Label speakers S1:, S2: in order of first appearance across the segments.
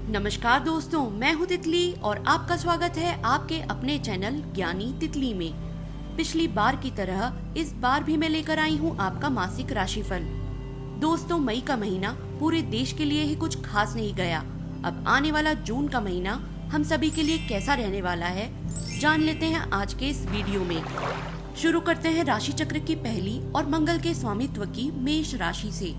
S1: नमस्कार दोस्तों, मैं हूँ तितली और आपका स्वागत है आपके अपने चैनल ज्ञानी तितली में। पिछली बार की तरह इस बार भी मैं लेकर आई हूँ आपका मासिक राशिफल। दोस्तों, मई का महीना पूरे देश के लिए ही कुछ खास नहीं गया। अब आने वाला जून का महीना हम सभी के लिए कैसा रहने वाला है, जान लेते हैं आज के इस वीडियो में। शुरू करते हैं राशि चक्र की पहली और मंगल के स्वामित्व की मेष राशि से।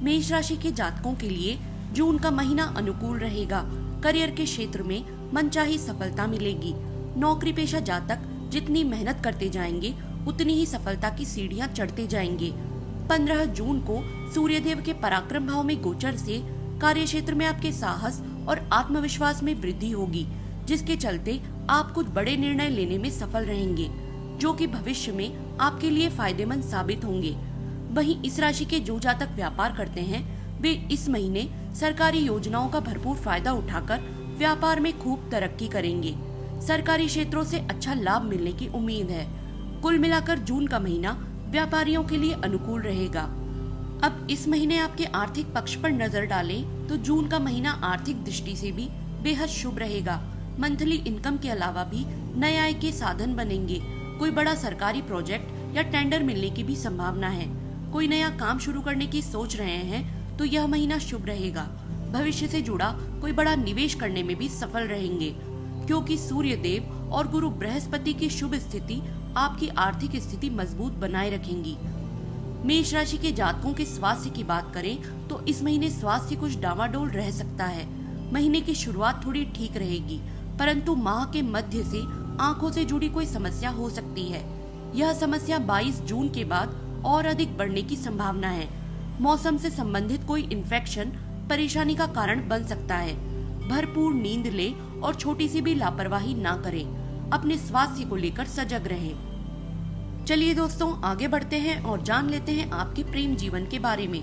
S1: मेष राशि के जातकों के लिए जून का महीना अनुकूल रहेगा। करियर के क्षेत्र में मनचाही सफलता मिलेगी। नौकरी पेशा जातक जितनी मेहनत करते जाएंगे उतनी ही सफलता की सीढ़ियां चढ़ते जाएंगे। 15 जून को सूर्यदेव के पराक्रम भाव में गोचर से कार्य क्षेत्र में आपके साहस और आत्मविश्वास में वृद्धि होगी, जिसके चलते आप कुछ बड़े निर्णय लेने में सफल रहेंगे, जो कि भविष्य में आपके लिए फायदेमंद साबित होंगे। वहीं इस राशि के जो जातक व्यापार करते हैं वे इस महीने सरकारी योजनाओं का भरपूर फायदा उठाकर व्यापार में खूब तरक्की करेंगे। सरकारी क्षेत्रों से अच्छा लाभ मिलने की उम्मीद है। कुल मिलाकर जून का महीना व्यापारियों के लिए अनुकूल रहेगा। अब इस महीने आपके आर्थिक पक्ष पर नजर डालें तो जून का महीना आर्थिक दृष्टि से भी बेहद शुभ रहेगा। मंथली इनकम के अलावा भी नए आय के साधन बनेंगे। कोई बड़ा सरकारी प्रोजेक्ट या टेंडर मिलने की भी संभावना है। कोई नया काम शुरू करने की सोच रहे हैं तो यह महीना शुभ रहेगा। भविष्य से जुड़ा कोई बड़ा निवेश करने में भी सफल रहेंगे, क्योंकि सूर्य देव और गुरु बृहस्पति की शुभ स्थिति आपकी आर्थिक स्थिति मजबूत बनाए रखेंगी। मेष राशि के जातकों के स्वास्थ्य की बात करें तो इस महीने स्वास्थ्य कुछ डावाडोल रह सकता है। महीने की शुरुआत थोड़ी ठीक रहेगी, परंतु माह के मध्य से आंखों से जुड़ी कोई समस्या हो सकती है। यह समस्या 22 जून के बाद और अधिक बढ़ने की संभावना है। मौसम से संबंधित कोई इन्फेक्शन परेशानी का कारण बन सकता है। भरपूर नींद लें और छोटी सी भी लापरवाही ना करें। अपने स्वास्थ्य को लेकर सजग रहें। चलिए दोस्तों, आगे बढ़ते हैं और जान लेते हैं आपके प्रेम जीवन के बारे में।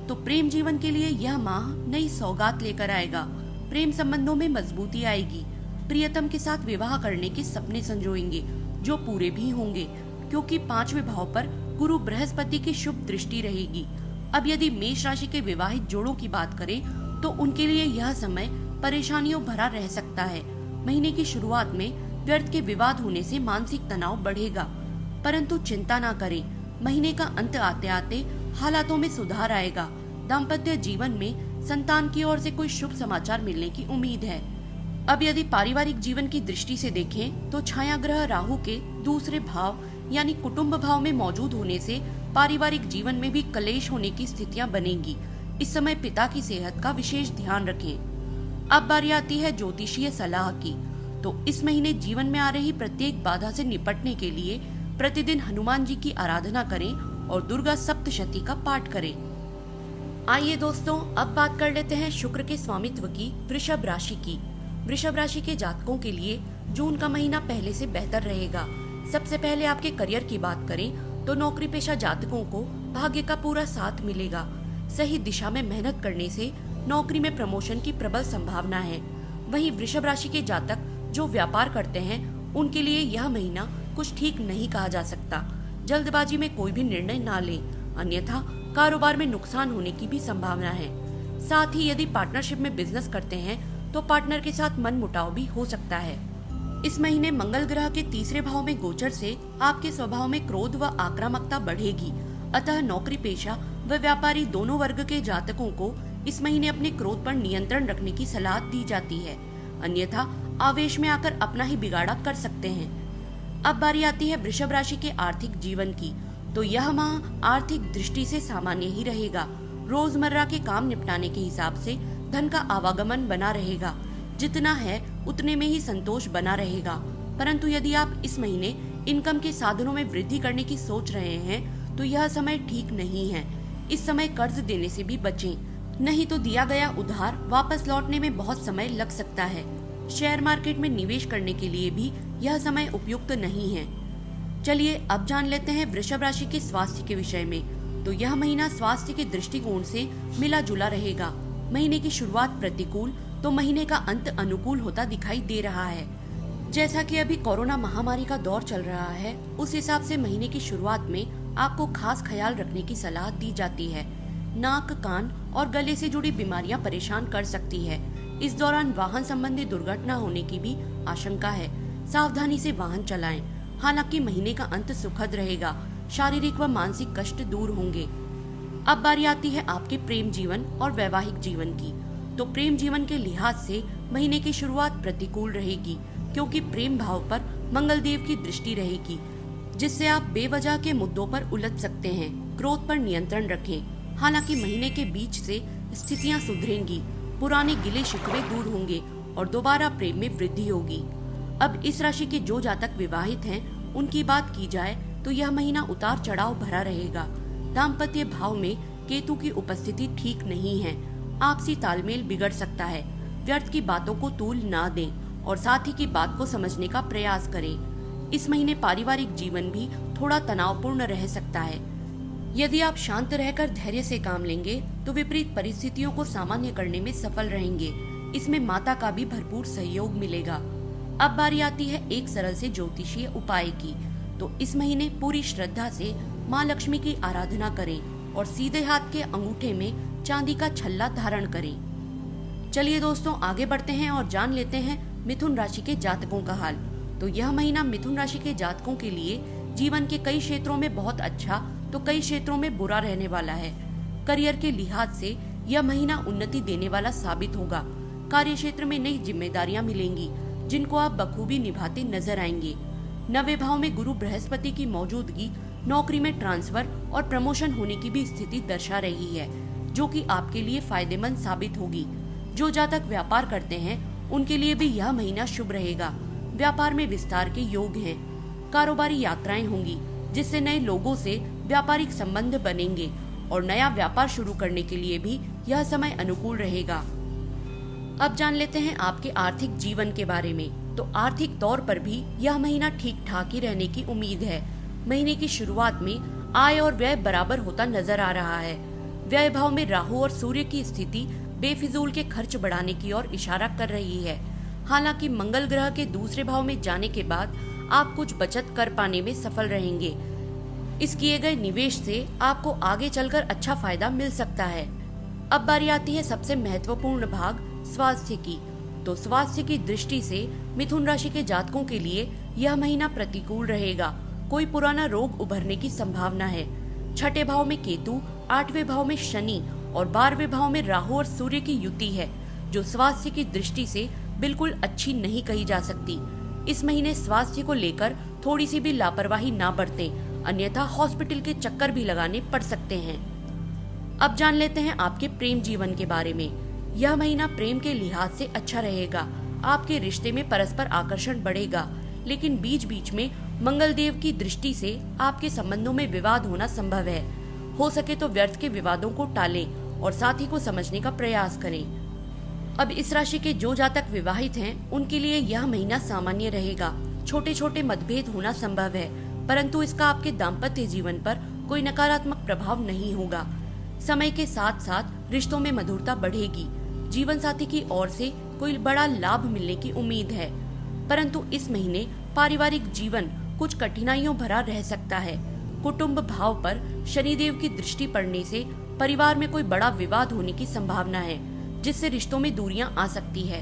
S1: तो प्रेम जीवन के लिए यह माह नई सौगात लेकर आएगा। प्रेम संबंधों में मजबूती आएगी। प्रियतम के साथ विवाह करने के सपने संजोएंगे, जो पूरे भी होंगे, क्योंकि 5वें भाव पर गुरु बृहस्पति की शुभ दृष्टि रहेगी। अब यदि मेष राशि के विवाहित जोड़ों की बात करें तो उनके लिए यह समय परेशानियों भरा रह सकता है। महीने की शुरुआत में व्यर्थ के विवाद होने से मानसिक तनाव बढ़ेगा, परंतु चिंता ना करें। महीने का अंत आते आते हालातों में सुधार आएगा। दाम्पत्य जीवन में संतान की ओर से कोई शुभ समाचार मिलने की उम्मीद है। अब यदि पारिवारिक जीवन की दृष्टि से देखें तो छाया ग्रह राहु के दूसरे भाव यानी कुटुंब भाव में मौजूद होने से पारिवारिक जीवन में भी कलेश होने की स्थितियां बनेंगी। इस समय पिता की सेहत का विशेष ध्यान रखें। अब बारी आती है ज्योतिषीय सलाह की। तो इस महीने जीवन में आ रही प्रत्येक बाधा से निपटने के लिए प्रतिदिन हनुमान जी की आराधना करें और दुर्गा सप्तशती का पाठ करें। आइए दोस्तों, अब बात कर लेते हैं शुक्र के स्वामित्व की वृषभ राशि की। वृषभ राशि के जातकों के लिए जून का महीना पहले से बेहतर रहेगा। सबसे पहले आपके करियर की बात करें तो नौकरी पेशा जातकों को भाग्य का पूरा साथ मिलेगा। सही दिशा में मेहनत करने से नौकरी में प्रमोशन की प्रबल संभावना है। वहीं वृषभ राशि के जातक जो व्यापार करते हैं उनके लिए यह महीना कुछ ठीक नहीं कहा जा सकता। जल्दबाजी में कोई भी निर्णय ना लें, अन्यथा कारोबार में नुकसान होने की भी संभावना है। साथ ही यदि पार्टनरशिप में बिजनेस करते हैं तो पार्टनर के साथ मनमुटाव भी हो सकता है। इस महीने मंगल ग्रह के तीसरे भाव में गोचर से आपके स्वभाव में क्रोध व आक्रामकता बढ़ेगी। अतः नौकरी पेशा व व्यापारी दोनों वर्ग के जातकों को इस महीने अपने क्रोध पर नियंत्रण रखने की सलाह दी जाती है, अन्यथा आवेश में आकर अपना ही बिगाड़ा कर सकते हैं। अब बारी आती है वृषभ राशि के आर्थिक जीवन की। तो यह माह आर्थिक दृष्टि से सामान्य ही रहेगा। रोजमर्रा के काम निपटाने के हिसाब से धन का आवागमन बना रहेगा। जितना है उतने में ही संतोष बना रहेगा। परंतु यदि आप इस महीने इनकम के साधनों में वृद्धि करने की सोच रहे हैं तो यह समय ठीक नहीं है। इस समय कर्ज देने से भी बचें, नहीं तो दिया गया उधार वापस लौटने में बहुत समय लग सकता है। शेयर मार्केट में निवेश करने के लिए भी यह समय उपयुक्त नहीं है। चलिए अब जान लेते हैं वृषभ राशि के स्वास्थ्य के विषय में। तो यह महीना स्वास्थ्य के दृष्टिकोण से मिला जुला रहेगा। महीने की शुरुआत प्रतिकूल तो महीने का अंत अनुकूल होता दिखाई दे रहा है। जैसा कि अभी कोरोना महामारी का दौर चल रहा है, उस हिसाब से महीने की शुरुआत में आपको खास ख्याल रखने की सलाह दी जाती है। नाक, कान और गले से जुड़ी बीमारियां परेशान कर सकती है। इस दौरान वाहन संबंधी दुर्घटना होने की भी आशंका है। सावधानी से वाहन चलाएं। हालांकि महीने का अंत सुखद रहेगा, शारीरिक व मानसिक कष्ट दूर होंगे। अब बारी आती है आपके प्रेम जीवन और वैवाहिक जीवन की। तो प्रेम जीवन के लिहाज से महीने की शुरुआत प्रतिकूल रहेगी, क्योंकि प्रेम भाव पर मंगल देव की दृष्टि रहेगी, जिससे आप बेवजह के मुद्दों पर उलझ सकते हैं। क्रोध पर नियंत्रण रखें। हालांकि महीने के बीच से स्थितियां सुधरेंगी, पुराने गिले शिकवे दूर होंगे और दोबारा प्रेम में वृद्धि होगी। अब इस राशि के जो जातक विवाहित हैं, उनकी बात की जाए तो यह महीना उतार चढ़ाव भरा रहेगा। दाम्पत्य भाव में केतु की उपस्थिति ठीक नहीं है। आपसी तालमेल बिगड़ सकता है। व्यर्थ की बातों को तूल ना दें और साथी की बात को समझने का प्रयास करें। इस महीने पारिवारिक जीवन भी थोड़ा तनावपूर्ण रह सकता है। यदि आप शांत रहकर धैर्य से काम लेंगे तो विपरीत परिस्थितियों को सामान्य करने में सफल रहेंगे। इसमें माता का भी भरपूर सहयोग मिलेगा। अब बारी आती है एक सरल से ज्योतिषीय उपाय की। तो इस महीने पूरी श्रद्धा से माँ लक्ष्मी की आराधना करें और सीधे हाथ के अंगूठे में चांदी का छल्ला धारण करें। चलिए दोस्तों, आगे बढ़ते हैं और जान लेते हैं मिथुन राशि के जातकों का हाल। तो यह महीना मिथुन राशि के जातकों के लिए जीवन के कई क्षेत्रों में बहुत अच्छा तो कई क्षेत्रों में बुरा रहने वाला है। करियर के लिहाज से यह महीना उन्नति देने वाला साबित होगा। कार्य क्षेत्र में नई जिम्मेदारियां मिलेंगी, जिनको आप बखूबी निभाते नजर आएंगे। नवे भाव में गुरु बृहस्पति की मौजूदगी नौकरी में ट्रांसफर और प्रमोशन होने की भी स्थिति दर्शा रही है, जो कि आपके लिए फायदेमंद साबित होगी। जो जातक व्यापार करते हैं, उनके लिए भी यह महीना शुभ रहेगा। व्यापार में विस्तार के योग हैं। कारोबारी यात्राएं होंगी, जिससे नए लोगों से व्यापारिक संबंध बनेंगे और नया व्यापार शुरू करने के लिए भी यह समय अनुकूल रहेगा। अब जान लेते हैं आपके आर्थिक जीवन के बारे में। तो आर्थिक तौर पर भी यह महीना ठीक ठाक ही रहने की उम्मीद है। महीने की शुरुआत में आय और व्यय बराबर होता नजर आ रहा है। व्यय भाव में राहु और सूर्य की स्थिति बेफिजूल के खर्च बढ़ाने की ओर इशारा कर रही है। हालांकि मंगल ग्रह के दूसरे भाव में जाने के बाद आप कुछ बचत कर पाने में सफल रहेंगे। इस किए गए निवेश से आपको आगे चलकर अच्छा फायदा मिल सकता है। अब बारी आती है सबसे महत्वपूर्ण भाग स्वास्थ्य की। तो स्वास्थ्य की दृष्टि से मिथुन राशि के जातकों के लिए यह महीना प्रतिकूल रहेगा। कोई पुराना रोग उभरने की संभावना है। छठे भाव में केतु, आठवें भाव में शनि और 12वें भाव में राहु और सूर्य की युति है, जो स्वास्थ्य की दृष्टि से बिल्कुल अच्छी नहीं कही जा सकती। इस महीने स्वास्थ्य को लेकर थोड़ी सी भी लापरवाही ना बरतें, अन्यथा हॉस्पिटल के चक्कर भी लगाने पड़ सकते हैं। अब जान लेते हैं आपके प्रेम जीवन के बारे में। यह महीना प्रेम के लिहाज से अच्छा रहेगा। आपके रिश्ते में परस्पर आकर्षण बढ़ेगा, लेकिन बीच बीच में मंगल देव की दृष्टि से आपके संबंधों में विवाद होना संभव है। हो सके तो व्यर्थ के विवादों को टालें और साथी को समझने का प्रयास करें। अब इस राशि के जो जातक विवाहित हैं, उनके लिए यह महीना सामान्य रहेगा। छोटे छोटे मतभेद होना संभव है, परंतु इसका आपके दाम्पत्य जीवन पर कोई नकारात्मक प्रभाव नहीं होगा। समय के साथ साथ रिश्तों में मधुरता बढ़ेगी। जीवन साथी की ओर से कोई बड़ा लाभ मिलने की उम्मीद है, परंतु इस महीने पारिवारिक जीवन कुछ कठिनाइयों भरा रह सकता है। कुटुंब भाव पर शनिदेव की दृष्टि पड़ने से परिवार में कोई बड़ा विवाद होने की संभावना है, जिससे रिश्तों में दूरियां आ सकती है।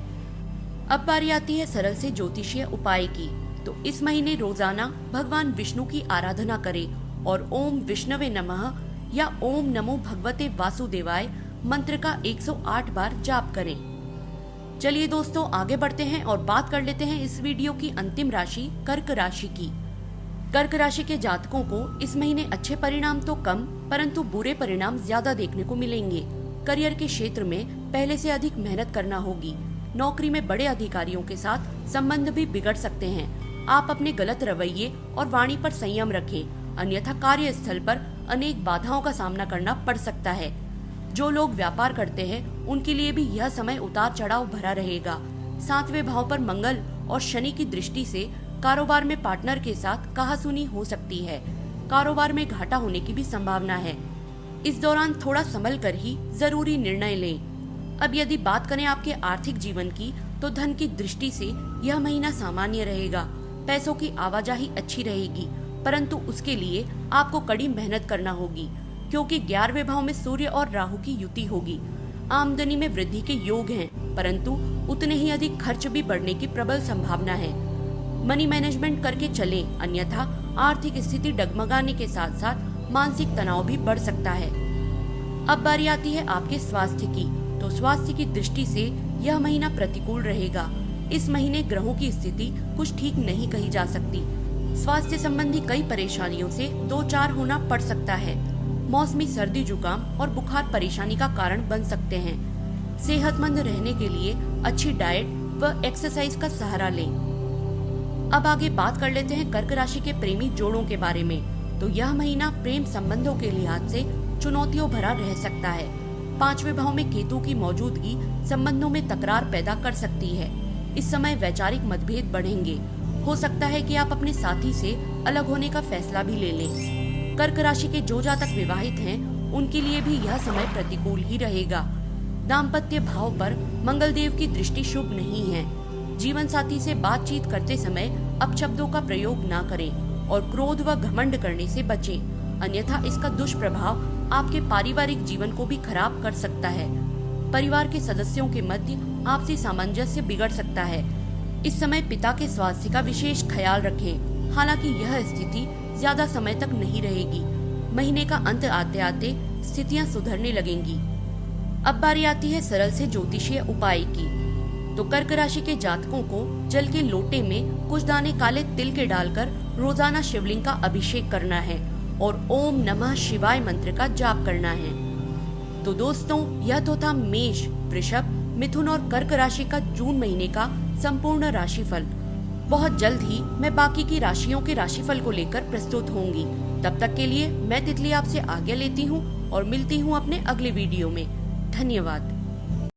S1: अब बारी आती है सरल से ज्योतिषीय उपाय की। तो इस महीने रोजाना भगवान विष्णु की आराधना करें और ओम विष्णवे नमः या ओम नमो भगवते वासुदेवाय मंत्र का 108 बार जाप करें। चलिए दोस्तों, आगे बढ़ते हैं और बात कर लेते हैं इस वीडियो की अंतिम राशि कर्क राशि की। कर्क राशि के जातकों को इस महीने अच्छे परिणाम तो कम, परंतु बुरे परिणाम ज्यादा देखने को मिलेंगे। करियर के क्षेत्र में पहले से अधिक मेहनत करना होगी। नौकरी में बड़े अधिकारियों के साथ संबंध भी बिगड़ सकते हैं। आप अपने गलत रवैये और वाणी पर संयम रखें, अन्यथा कार्यस्थल पर अनेक बाधाओं का सामना करना पड़ सकता है। जो लोग व्यापार करते हैं, उनके लिए भी यह समय उतार चढ़ाव भरा रहेगा। 7वें भाव पर मंगल और शनि की दृष्टि से कारोबार में पार्टनर के साथ कहासुनी हो सकती है। कारोबार में घाटा होने की भी संभावना है। इस दौरान थोड़ा संभल कर ही जरूरी निर्णय लें। अब यदि बात करें आपके आर्थिक जीवन की, तो धन की दृष्टि से यह महीना सामान्य रहेगा। पैसों की आवाजाही अच्छी रहेगी, परंतु उसके लिए आपको कड़ी मेहनत करना होगी, क्योंकि 11वें भाव में सूर्य और राहु की युति होगी। आमदनी में वृद्धि के योग हैं, परंतु उतने ही अधिक खर्च भी बढ़ने की प्रबल संभावना है। मनी मैनेजमेंट करके चलें, अन्यथा आर्थिक स्थिति डगमगाने के साथ साथ मानसिक तनाव भी बढ़ सकता है। अब बारी आती है आपके स्वास्थ्य की। तो स्वास्थ्य की दृष्टि से यह महीना प्रतिकूल रहेगा। इस महीने ग्रहों की स्थिति कुछ ठीक नहीं कही जा सकती। स्वास्थ्य संबंधी कई परेशानियों से दो चार होना पड़ सकता है। मौसमी सर्दी जुकाम और बुखार परेशानी का कारण बन सकते हैं। सेहतमंद रहने के लिए अच्छी डाइट व एक्सरसाइज का सहारा लें। अब आगे बात कर लेते हैं कर्क राशि के प्रेमी जोड़ों के बारे में। तो यह महीना प्रेम संबंधों के लिहाज से चुनौतियों भरा रह सकता है। 5वें भाव में केतु की मौजूदगी संबंधों में तकरार पैदा कर सकती है। इस समय वैचारिक मतभेद बढ़ेंगे। हो सकता है कि आप अपने साथी से अलग होने का फैसला भी ले लें। कर्क राशि के जो जातक विवाहित हैं, उनके लिए भी यह समय प्रतिकूल ही रहेगा। दाम्पत्य भाव पर मंगल देव की दृष्टि शुभ नहीं है। जीवन साथी से बातचीत करते समय अपशब्दों का प्रयोग ना करें और क्रोध व घमंड करने से बचें, अन्यथा इसका दुष्प्रभाव आपके पारिवारिक जीवन को भी खराब कर सकता है। परिवार के सदस्यों के मध्य आपसी सामंजस्य बिगड़ सकता है। इस समय पिता के स्वास्थ्य का विशेष ख्याल रखें। हालांकि यह स्थिति ज्यादा समय तक नहीं रहेगी। महीने का अंत आते आते स्थितियां सुधरने लगेंगी। अब बारी आती है सरल से ज्योतिषीय उपाय की। तो कर्क राशि के जातकों को जल के लोटे में कुछ दाने काले तिल के डालकर रोजाना शिवलिंग का अभिषेक करना है और ओम नमः शिवाय मंत्र का जाप करना है। तो दोस्तों, यह तो था मेष, वृषभ, मिथुन और कर्क राशि का जून महीने का संपूर्ण राशिफल। बहुत जल्द ही मैं बाकी की राशियों के राशिफल को लेकर प्रस्तुत होंगी। तब तक के लिए मैं तितली आपसे आज्ञा लेती हूँ और मिलती हूँ अपने अगले वीडियो में। धन्यवाद।